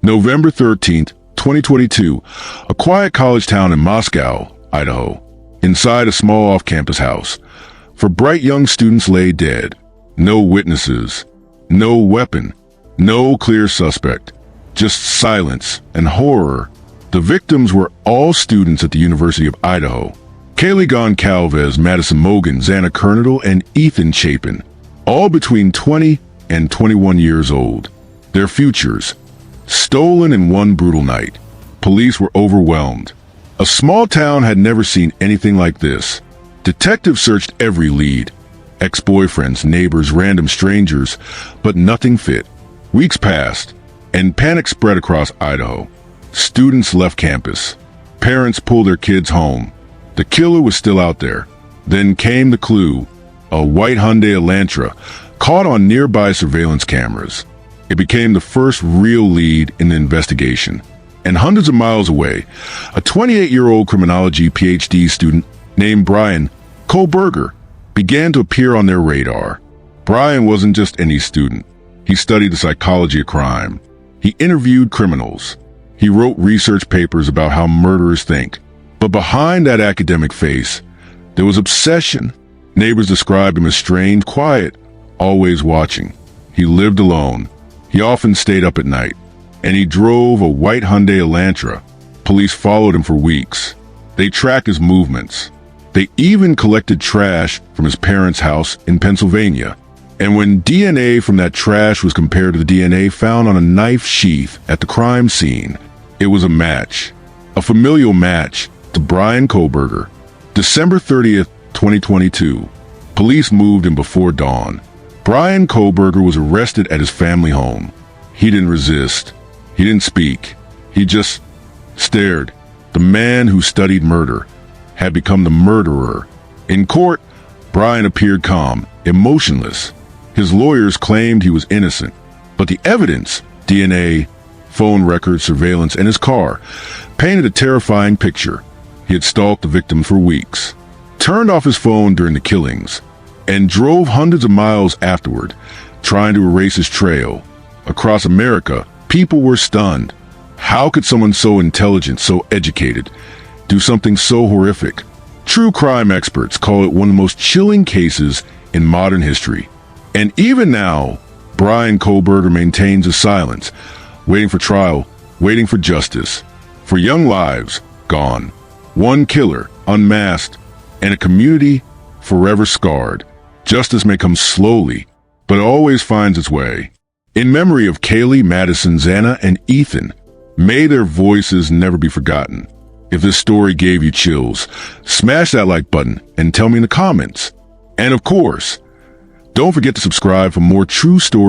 November 13th, 2022, a quiet college town in Moscow, Idaho, inside a small off-campus house. For bright young students lay dead. No witnesses, no weapon, no clear suspect, just silence and horror. The victims were all students at the University of Idaho. Kaylee Goncalves, Madison Mogan, Xana Kernodle, and Ethan Chapin, all between 20 and 21 years old. Their futures stolen in one brutal night. Police were overwhelmed. A small town had never seen anything like this. Detectives searched every lead. Ex-boyfriends, neighbors, random strangers, but nothing fit. Weeks passed, and panic spread across Idaho. Students left campus. Parents pulled their kids home. The killer was still out there. Then came the clue, a white Hyundai Elantra, caught on nearby surveillance cameras. It became the first real lead in the investigation. And hundreds of miles away, a 28-year-old criminology Ph.D. student named Bryan Kohberger began to appear on their radar. Bryan wasn't just any student. He studied the psychology of crime. He interviewed criminals. He wrote research papers about how murderers think. But behind that academic face, there was obsession. Neighbors described him as strange, quiet, always watching. He lived alone. He often stayed up at night. And he drove a white Hyundai Elantra. Police followed him for weeks. They tracked his movements. They even collected trash from his parents' house in Pennsylvania. And when DNA from that trash was compared to the DNA found on a knife sheath at the crime scene, it was a match. A familial match to Bryan Kohberger. December 30th, 2022. Police moved in before dawn. Bryan Kohberger was arrested at his family home. He didn't resist. He didn't speak. He just stared. The man who studied murder had become the murderer. In court, Bryan appeared calm, emotionless. His lawyers claimed he was innocent, but the evidence, DNA, phone records, surveillance, and his car, painted a terrifying picture. He had stalked the victim for weeks, turned off his phone during the killings, and drove hundreds of miles afterward, trying to erase his trail. Across America, people were stunned. How could someone so intelligent, so educated, do something so horrific? True crime experts call it one of the most chilling cases in modern history. And even now, Bryan Kohberger maintains his silence, waiting for trial, waiting for justice, for young lives gone, one killer unmasked, and a community forever scarred. Justice may come slowly, but it always finds its way. In memory of Kaylee, Madison, Xana, and Ethan, may their voices never be forgotten. If this story gave you chills, smash that like button and tell me in the comments. And of course, don't forget to subscribe for more true stories.